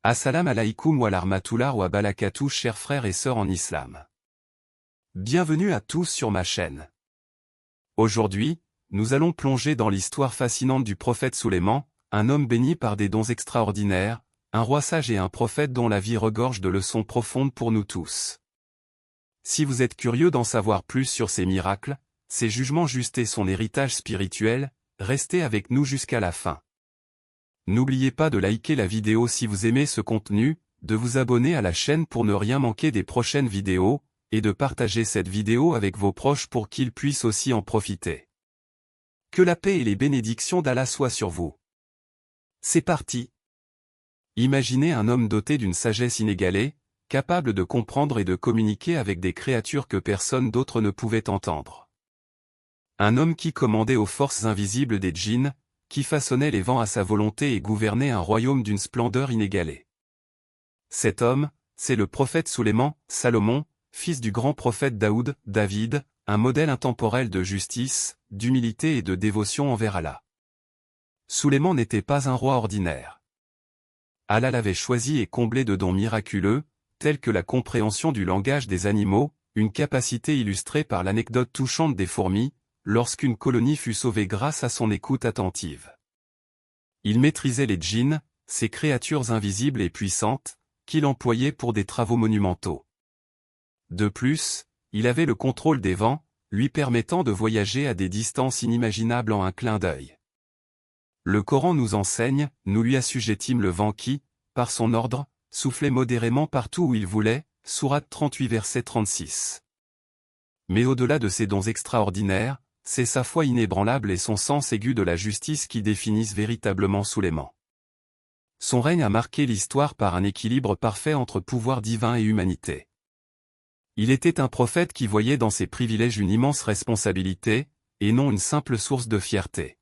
Assalam alaikum wa rahmatullah wa barakatuh, chers frères et sœurs en islam. Bienvenue à tous sur ma chaîne. Aujourd'hui, nous allons plonger dans l'histoire fascinante du prophète Sulayman, un homme béni par des dons extraordinaires, un roi sage et un prophète dont la vie regorge de leçons profondes pour nous tous. Si vous êtes curieux d'en savoir plus sur ses miracles, ses jugements justes et son héritage spirituel, restez avec nous jusqu'à la fin. N'oubliez pas de liker la vidéo si vous aimez ce contenu, de vous abonner à la chaîne pour ne rien manquer des prochaines vidéos, et de partager cette vidéo avec vos proches pour qu'ils puissent aussi en profiter. Que la paix et les bénédictions d'Allah soient sur vous. C'est parti. Imaginez un homme doté d'une sagesse inégalée, capable de comprendre et de communiquer avec des créatures que personne d'autre ne pouvait entendre. Un homme qui commandait aux forces invisibles des djinns, qui façonnait les vents à sa volonté et gouvernait un royaume d'une splendeur inégalée. Cet homme, c'est le prophète Sulayman, Salomon, fils du grand prophète David, un modèle intemporel de justice, d'humilité et de dévotion envers Allah. Sulayman n'était pas un roi ordinaire. Allah l'avait choisi et comblé de dons miraculeux, tels que la compréhension du langage des animaux, une capacité illustrée par l'anecdote touchante des fourmis, lorsqu'une colonie fut sauvée grâce à son écoute attentive. Il maîtrisait les djinns, ces créatures invisibles et puissantes, qu'il employait pour des travaux monumentaux. De plus, il avait le contrôle des vents, lui permettant de voyager à des distances inimaginables en un clin d'œil. Le Coran nous enseigne, nous lui assujettîmes le vent qui, par son ordre, soufflait modérément partout où il voulait, sourate 38 verset 36. Mais au-delà de ces dons extraordinaires, c'est sa foi inébranlable et son sens aigu de la justice qui définissent véritablement Sulayman. Son règne a marqué l'histoire par un équilibre parfait entre pouvoir divin et humanité. Il était un prophète qui voyait dans ses privilèges une immense responsabilité, et non une simple source de fierté.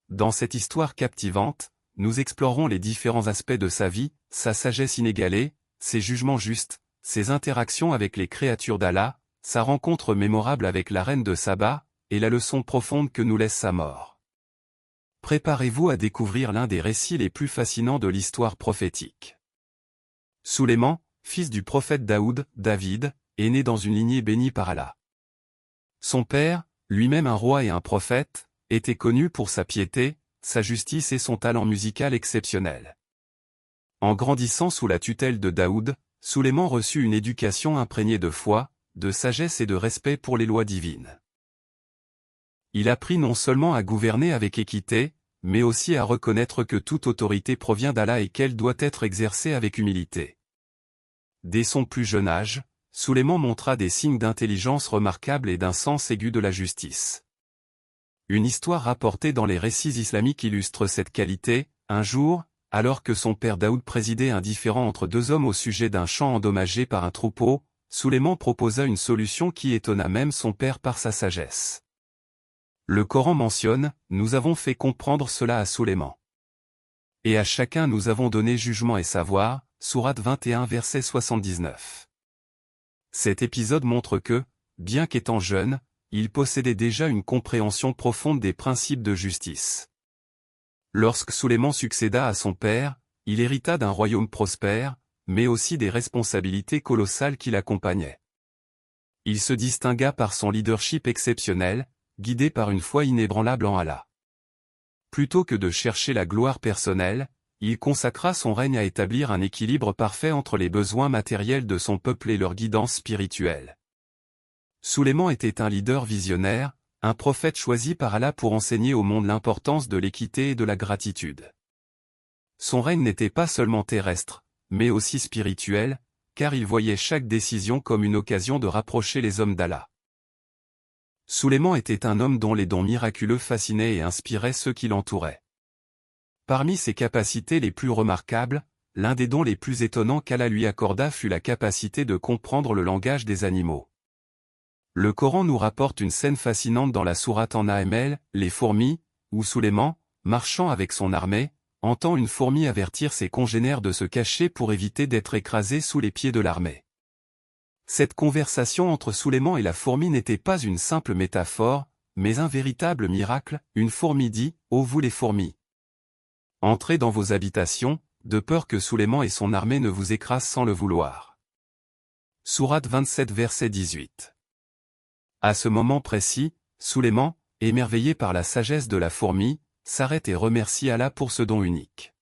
Dans cette histoire captivante, nous explorons les différents aspects de sa vie, sa sagesse inégalée, ses jugements justes, ses interactions avec les créatures d'Allah, sa rencontre mémorable avec la reine de Saba, et la leçon profonde que nous laisse sa mort. Préparez-vous à découvrir l'un des récits les plus fascinants de l'histoire prophétique. Sulayman, fils du prophète David, est né dans une lignée bénie par Allah. Son père, lui-même un roi et un prophète, était connu pour sa piété, sa justice et son talent musical exceptionnel. En grandissant sous la tutelle de Daoud, Sulayman reçut une éducation imprégnée de foi, de sagesse et de respect pour les lois divines. Il apprit non seulement à gouverner avec équité, mais aussi à reconnaître que toute autorité provient d'Allah et qu'elle doit être exercée avec humilité. Dès son plus jeune âge, Sulayman montra des signes d'intelligence remarquables et d'un sens aigu de la justice. Une histoire rapportée dans les récits islamiques illustre cette qualité. Un jour, alors que son père Daoud présidait un différend entre deux hommes au sujet d'un champ endommagé par un troupeau, Sulayman proposa une solution qui étonna même son père par sa sagesse. Le Coran mentionne, nous avons fait comprendre cela à Sulayman. Et à chacun nous avons donné jugement et savoir, sourate 21 verset 79. Cet épisode montre que, bien qu'étant jeune, il possédait déjà une compréhension profonde des principes de justice. Lorsque Sulayman succéda à son père, il hérita d'un royaume prospère, mais aussi des responsabilités colossales qui l'accompagnaient. Il se distingua par son leadership exceptionnel, guidé par une foi inébranlable en Allah. Plutôt que de chercher la gloire personnelle, il consacra son règne à établir un équilibre parfait entre les besoins matériels de son peuple et leur guidance spirituelle. Sulayman était un leader visionnaire, un prophète choisi par Allah pour enseigner au monde l'importance de l'équité et de la gratitude. Son règne n'était pas seulement terrestre, mais aussi spirituel, car il voyait chaque décision comme une occasion de rapprocher les hommes d'Allah. Sulayman était un homme dont les dons miraculeux fascinaient et inspiraient ceux qui l'entouraient. Parmi ses capacités les plus remarquables, l'un des dons les plus étonnants qu'Allah lui accorda fut la capacité de comprendre le langage des animaux. Le Coran nous rapporte une scène fascinante dans la sourate An-Naml, les fourmis, où Sulayman, marchant avec son armée, entend une fourmi avertir ses congénères de se cacher pour éviter d'être écrasés sous les pieds de l'armée. Cette conversation entre Sulayman et la fourmi n'était pas une simple métaphore, mais un véritable miracle. Une fourmi dit « Ô vous les fourmis ! Entrez dans vos habitations, de peur que Sulayman et son armée ne vous écrasent sans le vouloir. Sourate 27 verset 18. À ce moment précis, Sulayman, émerveillé par la sagesse de la fourmi, s'arrête et remercie Allah pour ce don unique.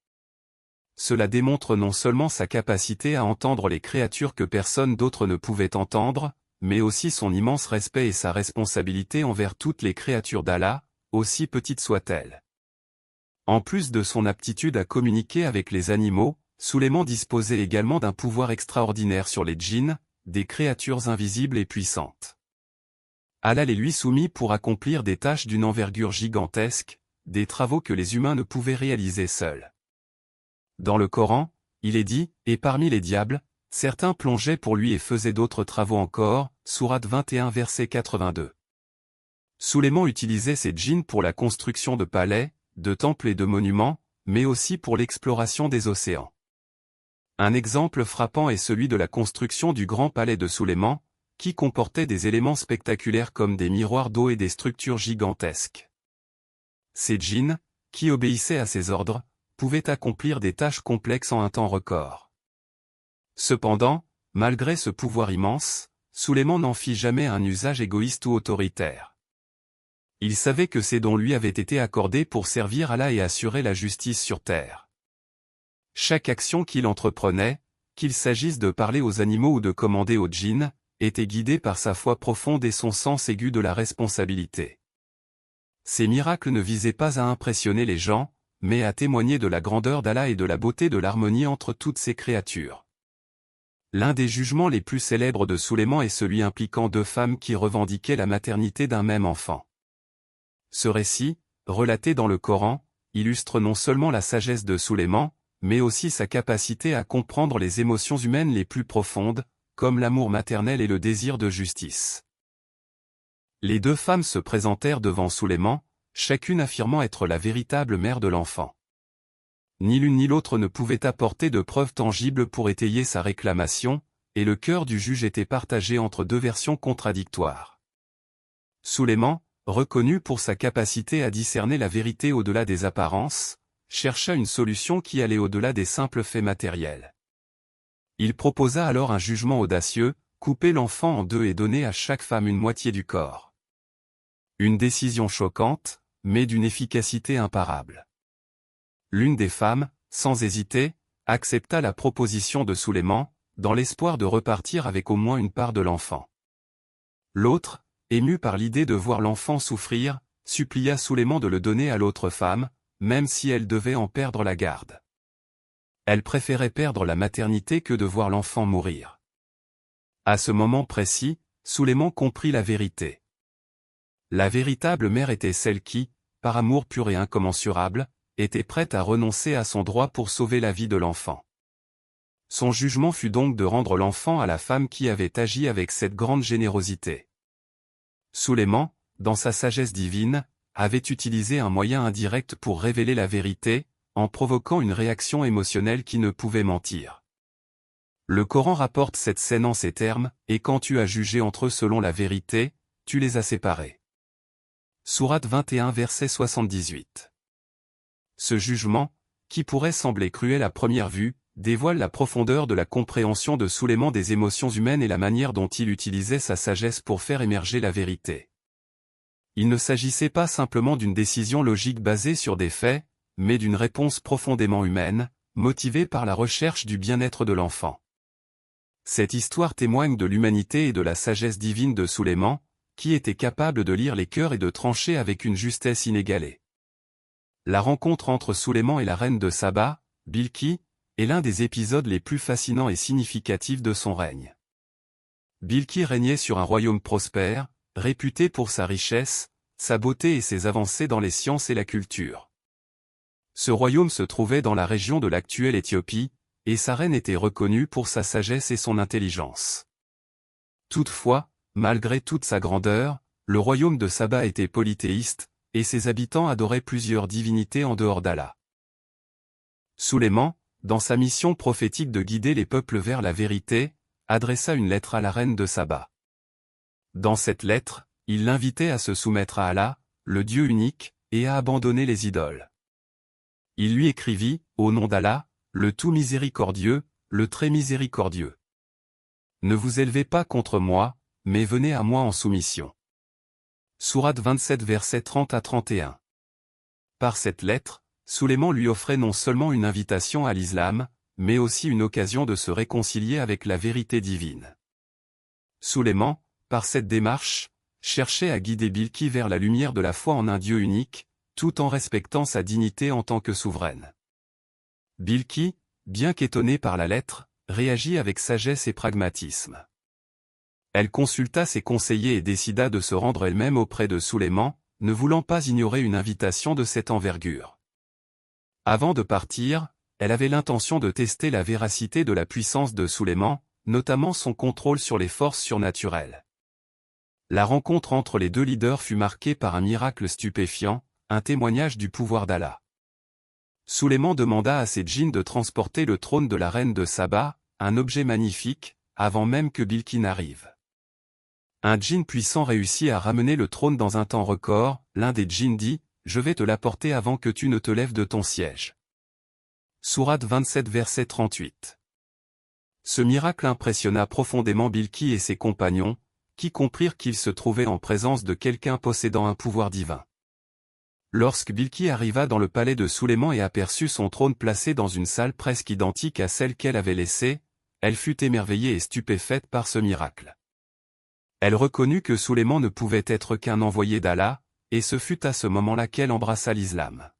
Cela démontre non seulement sa capacité à entendre les créatures que personne d'autre ne pouvait entendre, mais aussi son immense respect et sa responsabilité envers toutes les créatures d'Allah, aussi petites soient-elles. En plus de son aptitude à communiquer avec les animaux, Sulayman disposait également d'un pouvoir extraordinaire sur les djinns, des créatures invisibles et puissantes. Allah les lui soumit pour accomplir des tâches d'une envergure gigantesque, des travaux que les humains ne pouvaient réaliser seuls. Dans le Coran, il est dit, et parmi les diables, certains plongeaient pour lui et faisaient d'autres travaux encore, sourate 21 verset 82. Sulayman utilisait ces djinns pour la construction de palais, de temples et de monuments, mais aussi pour l'exploration des océans. Un exemple frappant est celui de la construction du grand palais de Sulayman, qui comportait des éléments spectaculaires comme des miroirs d'eau et des structures gigantesques. Ces djinns, qui obéissaient à ses ordres, pouvaient accomplir des tâches complexes en un temps record. Cependant, malgré ce pouvoir immense, Sulayman n'en fit jamais un usage égoïste ou autoritaire. Il savait que ces dons lui avaient été accordés pour servir Allah et assurer la justice sur terre. Chaque action qu'il entreprenait, qu'il s'agisse de parler aux animaux ou de commander aux djinns, était guidée par sa foi profonde et son sens aigu de la responsabilité. Ces miracles ne visaient pas à impressionner les gens, mais à témoigner de la grandeur d'Allah et de la beauté de l'harmonie entre toutes ces créatures. L'un des jugements les plus célèbres de Sulayman est celui impliquant deux femmes qui revendiquaient la maternité d'un même enfant. Ce récit, relaté dans le Coran, illustre non seulement la sagesse de Sulayman, mais aussi sa capacité à comprendre les émotions humaines les plus profondes, comme l'amour maternel et le désir de justice. Les deux femmes se présentèrent devant Sulayman, chacune affirmant être la véritable mère de l'enfant. Ni l'une ni l'autre ne pouvait apporter de preuves tangibles pour étayer sa réclamation, et le cœur du juge était partagé entre deux versions contradictoires. Sulayman, reconnu pour sa capacité à discerner la vérité au-delà des apparences, chercha une solution qui allait au-delà des simples faits matériels. Il proposa alors un jugement audacieux, couper l'enfant en deux et donner à chaque femme une moitié du corps. Une décision choquante, mais d'une efficacité imparable. L'une des femmes, sans hésiter, accepta la proposition de Sulayman, dans l'espoir de repartir avec au moins une part de l'enfant. L'autre, émue par l'idée de voir l'enfant souffrir, supplia Sulayman de le donner à l'autre femme, même si elle devait en perdre la garde. Elle préférait perdre la maternité que de voir l'enfant mourir. À ce moment précis, Sulayman comprit la vérité. La véritable mère était celle qui, par amour pur et incommensurable, était prête à renoncer à son droit pour sauver la vie de l'enfant. Son jugement fut donc de rendre l'enfant à la femme qui avait agi avec cette grande générosité. Sulayman, dans sa sagesse divine, avait utilisé un moyen indirect pour révéler la vérité, en provoquant une réaction émotionnelle qui ne pouvait mentir. Le Coran rapporte cette scène en ces termes, « Et quand tu as jugé entre eux selon la vérité, tu les as séparés. » Sourate 21 verset 78. Ce jugement, qui pourrait sembler cruel à première vue, dévoile la profondeur de la compréhension de Sulayman des émotions humaines et la manière dont il utilisait sa sagesse pour faire émerger la vérité. Il ne s'agissait pas simplement d'une décision logique basée sur des faits, mais d'une réponse profondément humaine, motivée par la recherche du bien-être de l'enfant. Cette histoire témoigne de l'humanité et de la sagesse divine de Sulayman, qui était capable de lire les cœurs et de trancher avec une justesse inégalée. La rencontre entre Sulayman et la reine de Saba, Bilqis, est l'un des épisodes les plus fascinants et significatifs de son règne. Bilqis régnait sur un royaume prospère, réputé pour sa richesse, sa beauté et ses avancées dans les sciences et la culture. Ce royaume se trouvait dans la région de l'actuelle Éthiopie, et sa reine était reconnue pour sa sagesse et son intelligence. Toutefois, malgré toute sa grandeur, le royaume de Saba était polythéiste, et ses habitants adoraient plusieurs divinités en dehors d'Allah. Sulayman, dans sa mission prophétique de guider les peuples vers la vérité, adressa une lettre à la reine de Saba. Dans cette lettre, il l'invitait à se soumettre à Allah, le Dieu unique, et à abandonner les idoles. Il lui écrivit, « Au nom d'Allah, le tout miséricordieux, le très miséricordieux. Ne vous élevez pas contre moi, mais venez à moi en soumission. Sourate 27 versets 30 à 31. Par cette lettre, Sulayman lui offrait non seulement une invitation à l'islam, mais aussi une occasion de se réconcilier avec la vérité divine. Sulayman, par cette démarche, cherchait à guider Bilqis vers la lumière de la foi en un Dieu unique, tout en respectant sa dignité en tant que souveraine. Bilqis, bien qu'étonnée par la lettre, réagit avec sagesse et pragmatisme. Elle consulta ses conseillers et décida de se rendre elle-même auprès de Sulayman, ne voulant pas ignorer une invitation de cette envergure. Avant de partir, elle avait l'intention de tester la véracité de la puissance de Sulayman, notamment son contrôle sur les forces surnaturelles. La rencontre entre les deux leaders fut marquée par un miracle stupéfiant, un témoignage du pouvoir d'Allah. Sulayman demanda à ses djinns de transporter le trône de la reine de Saba, un objet magnifique, avant même que Bilqis n'arrive. Un djinn puissant réussit à ramener le trône dans un temps record, l'un des djinns dit « Je vais te l'apporter avant que tu ne te lèves de ton siège ». Sourate 27 verset 38. Ce miracle impressionna profondément Bilqis et ses compagnons, qui comprirent qu'ils se trouvaient en présence de quelqu'un possédant un pouvoir divin. Lorsque Bilqis arriva dans le palais de Sulayman et aperçut son trône placé dans une salle presque identique à celle qu'elle avait laissée, elle fut émerveillée et stupéfaite par ce miracle. Elle reconnut que Sulayman ne pouvait être qu'un envoyé d'Allah, et ce fut à ce moment-là qu'elle embrassa l'islam.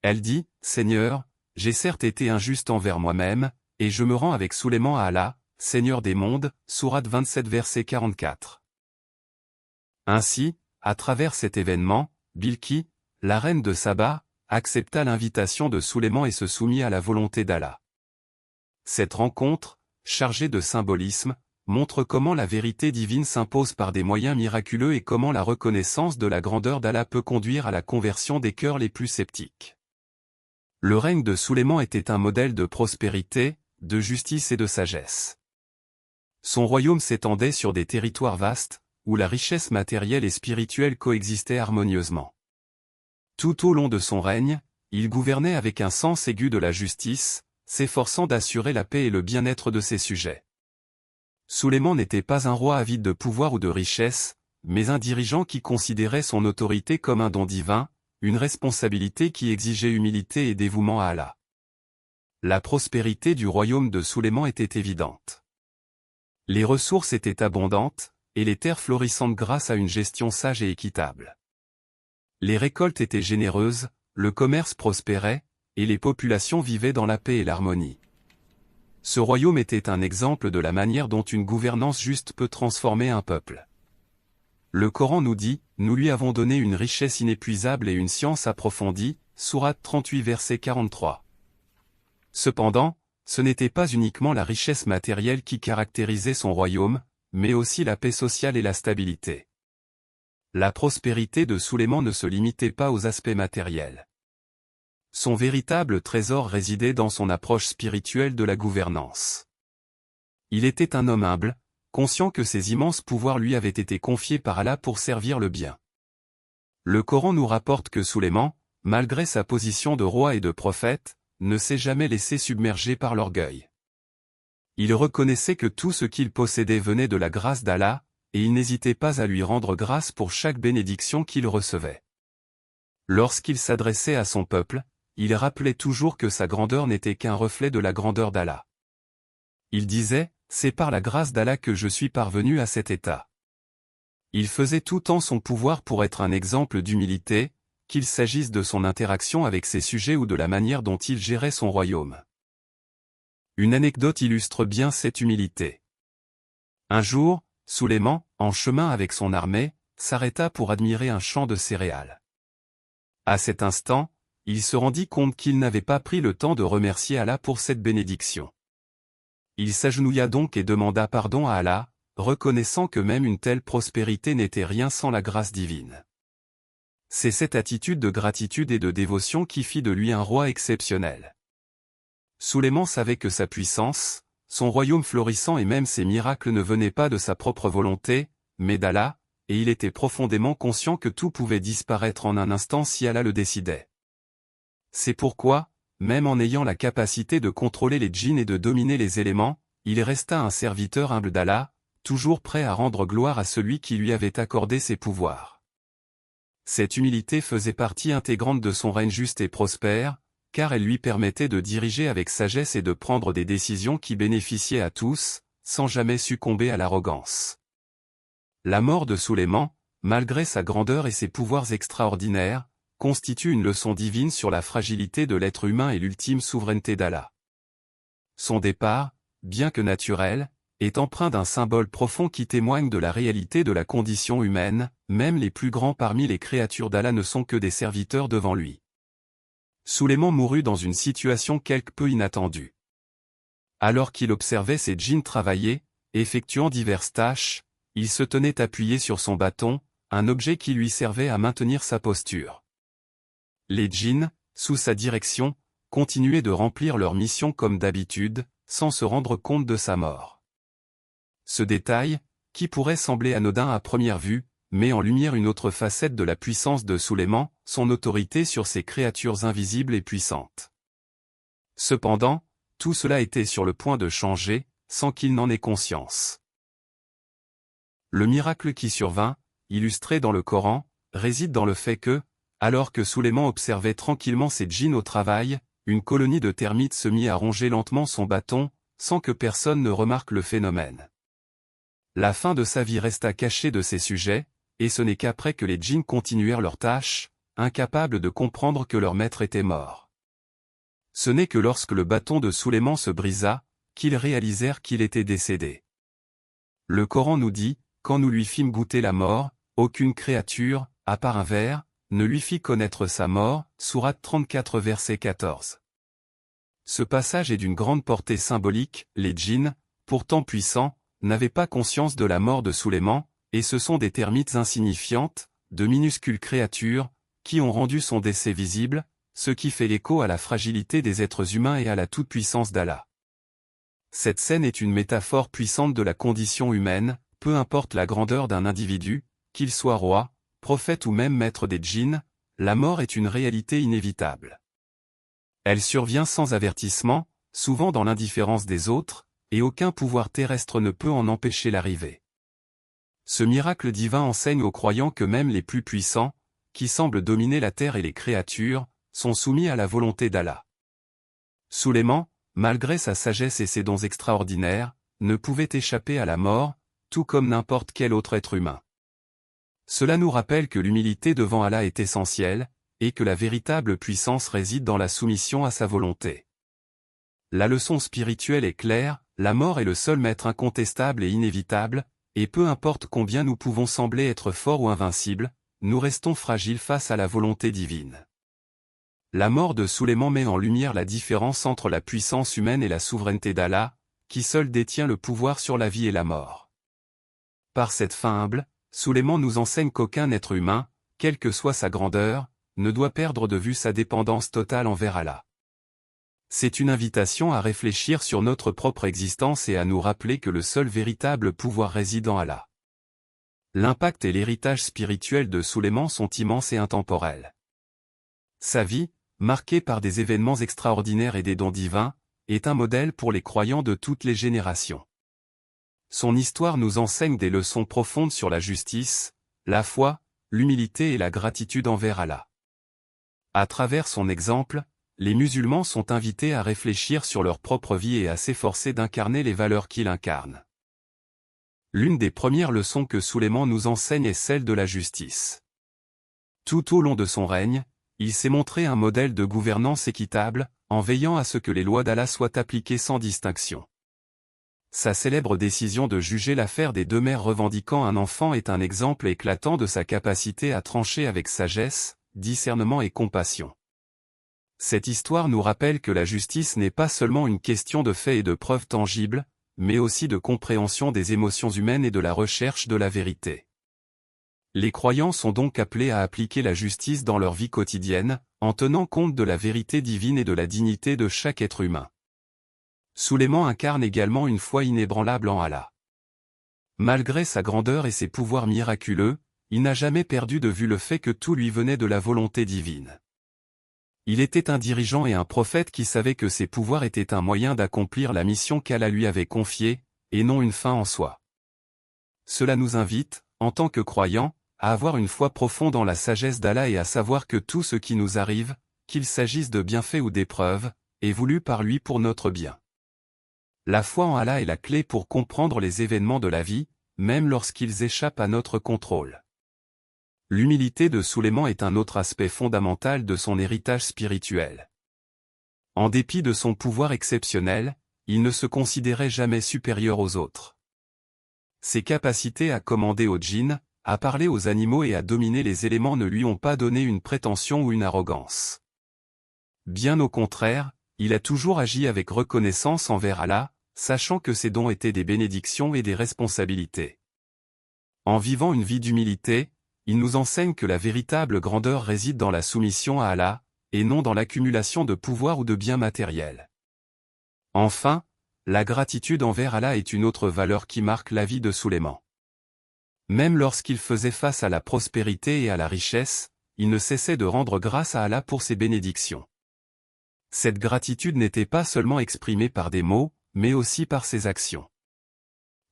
Elle dit, « Seigneur, j'ai certes été injuste envers moi-même, et je me rends avec Sulayman à Allah, Seigneur des mondes » Sourate 27 verset 44. Ainsi, à travers cet événement, Bilqis, la reine de Saba, accepta l'invitation de Sulayman et se soumit à la volonté d'Allah. Cette rencontre, chargée de symbolisme, montre comment la vérité divine s'impose par des moyens miraculeux et comment la reconnaissance de la grandeur d'Allah peut conduire à la conversion des cœurs les plus sceptiques. Le règne de Sulayman était un modèle de prospérité, de justice et de sagesse. Son royaume s'étendait sur des territoires vastes, où la richesse matérielle et spirituelle coexistaient harmonieusement. Tout au long de son règne, il gouvernait avec un sens aigu de la justice, s'efforçant d'assurer la paix et le bien-être de ses sujets. Sulayman n'était pas un roi avide de pouvoir ou de richesse, mais un dirigeant qui considérait son autorité comme un don divin, une responsabilité qui exigeait humilité et dévouement à Allah. La prospérité du royaume de Sulayman était évidente. Les ressources étaient abondantes, et les terres florissantes grâce à une gestion sage et équitable. Les récoltes étaient généreuses, le commerce prospérait, et les populations vivaient dans la paix et l'harmonie. Ce royaume était un exemple de la manière dont une gouvernance juste peut transformer un peuple. Le Coran nous dit, « Nous lui avons donné une richesse inépuisable et une science approfondie » Sourate 38 verset 43. Cependant, ce n'était pas uniquement la richesse matérielle qui caractérisait son royaume, mais aussi la paix sociale et la stabilité. La prospérité de Sulayman ne se limitait pas aux aspects matériels. Son véritable trésor résidait dans son approche spirituelle de la gouvernance. Il était un homme humble, conscient que ses immenses pouvoirs lui avaient été confiés par Allah pour servir le bien. Le Coran nous rapporte que Sulayman, malgré sa position de roi et de prophète, ne s'est jamais laissé submerger par l'orgueil. Il reconnaissait que tout ce qu'il possédait venait de la grâce d'Allah, et il n'hésitait pas à lui rendre grâce pour chaque bénédiction qu'il recevait. Lorsqu'il s'adressait à son peuple, il rappelait toujours que sa grandeur n'était qu'un reflet de la grandeur d'Allah. Il disait, « C'est par la grâce d'Allah que je suis parvenu à cet état. » Il faisait tout en son pouvoir pour être un exemple d'humilité, qu'il s'agisse de son interaction avec ses sujets ou de la manière dont il gérait son royaume. Une anecdote illustre bien cette humilité. Un jour, Sulayman, en chemin avec son armée, s'arrêta pour admirer un champ de céréales. À cet instant, il se rendit compte qu'il n'avait pas pris le temps de remercier Allah pour cette bénédiction. Il s'agenouilla donc et demanda pardon à Allah, reconnaissant que même une telle prospérité n'était rien sans la grâce divine. C'est cette attitude de gratitude et de dévotion qui fit de lui un roi exceptionnel. Sulayman savait que sa puissance, son royaume florissant et même ses miracles ne venaient pas de sa propre volonté, mais d'Allah, et il était profondément conscient que tout pouvait disparaître en un instant si Allah le décidait. C'est pourquoi, même en ayant la capacité de contrôler les djinns et de dominer les éléments, il resta un serviteur humble d'Allah, toujours prêt à rendre gloire à celui qui lui avait accordé ses pouvoirs. Cette humilité faisait partie intégrante de son règne juste et prospère, car elle lui permettait de diriger avec sagesse et de prendre des décisions qui bénéficiaient à tous, sans jamais succomber à l'arrogance. La mort de Sulayman, malgré sa grandeur et ses pouvoirs extraordinaires, constitue une leçon divine sur la fragilité de l'être humain et l'ultime souveraineté d'Allah. Son départ, bien que naturel, est empreint d'un symbole profond qui témoigne de la réalité de la condition humaine, même les plus grands parmi les créatures d'Allah ne sont que des serviteurs devant lui. Sulayman mourut dans une situation quelque peu inattendue. Alors qu'il observait ses djinns travailler, effectuant diverses tâches, il se tenait appuyé sur son bâton, un objet qui lui servait à maintenir sa posture. Les djinns, sous sa direction, continuaient de remplir leur mission comme d'habitude, sans se rendre compte de sa mort. Ce détail, qui pourrait sembler anodin à première vue, met en lumière une autre facette de la puissance de Sulayman, son autorité sur ces créatures invisibles et puissantes. Cependant, tout cela était sur le point de changer, sans qu'il n'en ait conscience. Le miracle qui survint, illustré dans le Coran, réside dans le fait que, alors que Sulayman observait tranquillement ses djinns au travail, une colonie de termites se mit à ronger lentement son bâton, sans que personne ne remarque le phénomène. La fin de sa vie resta cachée de ses sujets, et ce n'est qu'après que les djinns continuèrent leurs tâches, incapables de comprendre que leur maître était mort. Ce n'est que lorsque le bâton de Sulayman se brisa, qu'ils réalisèrent qu'il était décédé. Le Coran nous dit, quand nous lui fîmes goûter la mort, aucune créature, à part un ver, ne lui fit connaître sa mort, sourate 34 verset 14. Ce passage est d'une grande portée symbolique, les djinns, pourtant puissants, n'avaient pas conscience de la mort de Sulayman, et ce sont des termites insignifiantes, de minuscules créatures, qui ont rendu son décès visible, ce qui fait l'écho à la fragilité des êtres humains et à la toute-puissance d'Allah. Cette scène est une métaphore puissante de la condition humaine, peu importe la grandeur d'un individu, qu'il soit roi, prophète ou même maître des djinns, la mort est une réalité inévitable. Elle survient sans avertissement, souvent dans l'indifférence des autres, et aucun pouvoir terrestre ne peut en empêcher l'arrivée. Ce miracle divin enseigne aux croyants que même les plus puissants, qui semblent dominer la terre et les créatures, sont soumis à la volonté d'Allah. Sulayman, malgré sa sagesse et ses dons extraordinaires, ne pouvait échapper à la mort, tout comme n'importe quel autre être humain. Cela nous rappelle que l'humilité devant Allah est essentielle, et que la véritable puissance réside dans la soumission à sa volonté. La leçon spirituelle est claire, la mort est le seul maître incontestable et inévitable, et peu importe combien nous pouvons sembler être forts ou invincibles, nous restons fragiles face à la volonté divine. La mort de Sulayman met en lumière la différence entre la puissance humaine et la souveraineté d'Allah, qui seul détient le pouvoir sur la vie et la mort. Par cette fin humble, Sulayman nous enseigne qu'aucun être humain, quelle que soit sa grandeur, ne doit perdre de vue sa dépendance totale envers Allah. C'est une invitation à réfléchir sur notre propre existence et à nous rappeler que le seul véritable pouvoir réside en Allah. L'impact et l'héritage spirituel de Sulayman sont immenses et intemporels. Sa vie, marquée par des événements extraordinaires et des dons divins, est un modèle pour les croyants de toutes les générations. Son histoire nous enseigne des leçons profondes sur la justice, la foi, l'humilité et la gratitude envers Allah. À travers son exemple, les musulmans sont invités à réfléchir sur leur propre vie et à s'efforcer d'incarner les valeurs qu'il incarne. L'une des premières leçons que Sulayman nous enseigne est celle de la justice. Tout au long de son règne, il s'est montré un modèle de gouvernance équitable, en veillant à ce que les lois d'Allah soient appliquées sans distinction. Sa célèbre décision de juger l'affaire des deux mères revendiquant un enfant est un exemple éclatant de sa capacité à trancher avec sagesse, discernement et compassion. Cette histoire nous rappelle que la justice n'est pas seulement une question de faits et de preuves tangibles, mais aussi de compréhension des émotions humaines et de la recherche de la vérité. Les croyants sont donc appelés à appliquer la justice dans leur vie quotidienne, en tenant compte de la vérité divine et de la dignité de chaque être humain. Sulayman incarne également une foi inébranlable en Allah. Malgré sa grandeur et ses pouvoirs miraculeux, il n'a jamais perdu de vue le fait que tout lui venait de la volonté divine. Il était un dirigeant et un prophète qui savait que ses pouvoirs étaient un moyen d'accomplir la mission qu'Allah lui avait confiée, et non une fin en soi. Cela nous invite, en tant que croyants, à avoir une foi profonde en la sagesse d'Allah et à savoir que tout ce qui nous arrive, qu'il s'agisse de bienfaits ou d'épreuves, est voulu par lui pour notre bien. La foi en Allah est la clé pour comprendre les événements de la vie, même lorsqu'ils échappent à notre contrôle. L'humilité de Sulayman est un autre aspect fondamental de son héritage spirituel. En dépit de son pouvoir exceptionnel, il ne se considérait jamais supérieur aux autres. Ses capacités à commander aux djinns, à parler aux animaux et à dominer les éléments ne lui ont pas donné une prétention ou une arrogance. Bien au contraire, il a toujours agi avec reconnaissance envers Allah, sachant que ses dons étaient des bénédictions et des responsabilités. En vivant une vie d'humilité, il nous enseigne que la véritable grandeur réside dans la soumission à Allah, et non dans l'accumulation de pouvoir ou de biens matériels. Enfin, la gratitude envers Allah est une autre valeur qui marque la vie de Sulayman. Même lorsqu'il faisait face à la prospérité et à la richesse, il ne cessait de rendre grâce à Allah pour ses bénédictions. Cette gratitude n'était pas seulement exprimée par des mots, mais aussi par ses actions.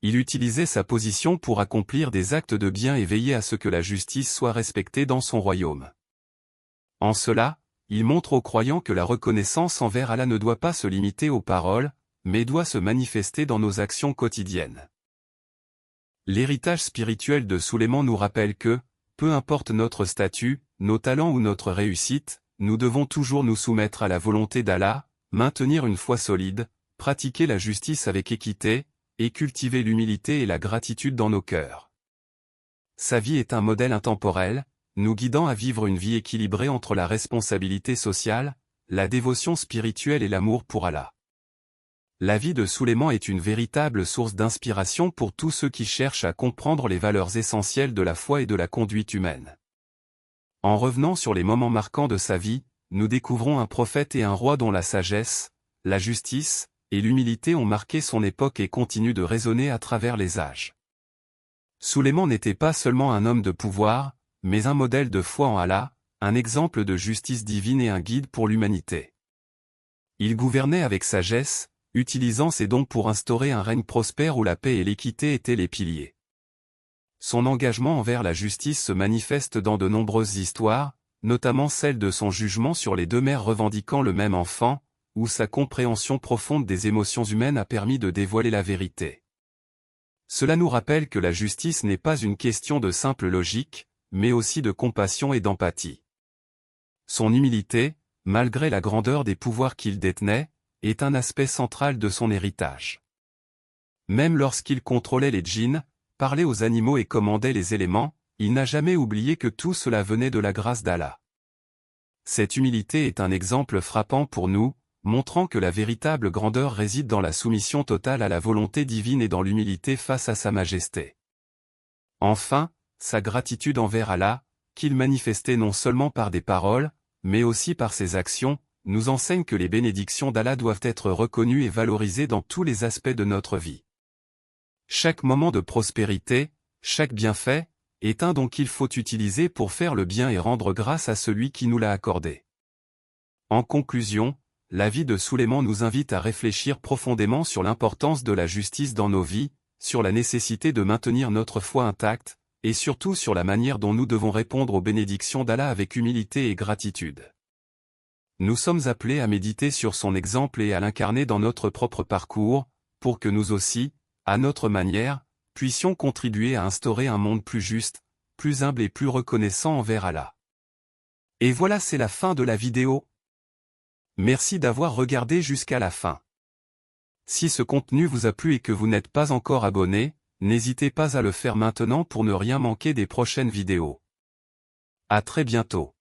Il utilisait sa position pour accomplir des actes de bien et veiller à ce que la justice soit respectée dans son royaume. En cela, il montre aux croyants que la reconnaissance envers Allah ne doit pas se limiter aux paroles, mais doit se manifester dans nos actions quotidiennes. L'héritage spirituel de Sulayman nous rappelle que, peu importe notre statut, nos talents ou notre réussite, nous devons toujours nous soumettre à la volonté d'Allah, maintenir une foi solide, pratiquer la justice avec équité, et cultiver l'humilité et la gratitude dans nos cœurs. Sa vie est un modèle intemporel, nous guidant à vivre une vie équilibrée entre la responsabilité sociale, la dévotion spirituelle et l'amour pour Allah. La vie de Sulayman est une véritable source d'inspiration pour tous ceux qui cherchent à comprendre les valeurs essentielles de la foi et de la conduite humaine. En revenant sur les moments marquants de sa vie, nous découvrons un prophète et un roi dont la sagesse, la justice, et l'humilité ont marqué son époque et continuent de résonner à travers les âges. Sulayman n'était pas seulement un homme de pouvoir, mais un modèle de foi en Allah, un exemple de justice divine et un guide pour l'humanité. Il gouvernait avec sagesse, utilisant ses dons pour instaurer un règne prospère où la paix et l'équité étaient les piliers. Son engagement envers la justice se manifeste dans de nombreuses histoires, notamment celle de son jugement sur les deux mères revendiquant le même enfant, où sa compréhension profonde des émotions humaines a permis de dévoiler la vérité. Cela nous rappelle que la justice n'est pas une question de simple logique, mais aussi de compassion et d'empathie. Son humilité, malgré la grandeur des pouvoirs qu'il détenait, est un aspect central de son héritage. Même lorsqu'il contrôlait les djinns, parlait aux animaux et commandait les éléments, il n'a jamais oublié que tout cela venait de la grâce d'Allah. Cette humilité est un exemple frappant pour nous, montrant que la véritable grandeur réside dans la soumission totale à la volonté divine et dans l'humilité face à sa majesté. Enfin, sa gratitude envers Allah, qu'il manifestait non seulement par des paroles, mais aussi par ses actions, nous enseigne que les bénédictions d'Allah doivent être reconnues et valorisées dans tous les aspects de notre vie. Chaque moment de prospérité, chaque bienfait, est un don qu'il faut utiliser pour faire le bien et rendre grâce à celui qui nous l'a accordé. En conclusion, la vie de Sulayman nous invite à réfléchir profondément sur l'importance de la justice dans nos vies, sur la nécessité de maintenir notre foi intacte, et surtout sur la manière dont nous devons répondre aux bénédictions d'Allah avec humilité et gratitude. Nous sommes appelés à méditer sur son exemple et à l'incarner dans notre propre parcours, pour que nous aussi, à notre manière, puissions contribuer à instaurer un monde plus juste, plus humble et plus reconnaissant envers Allah. Et voilà, c'est la fin de la vidéo. Merci d'avoir regardé jusqu'à la fin. Si ce contenu vous a plu et que vous n'êtes pas encore abonné, n'hésitez pas à le faire maintenant pour ne rien manquer des prochaines vidéos. À très bientôt.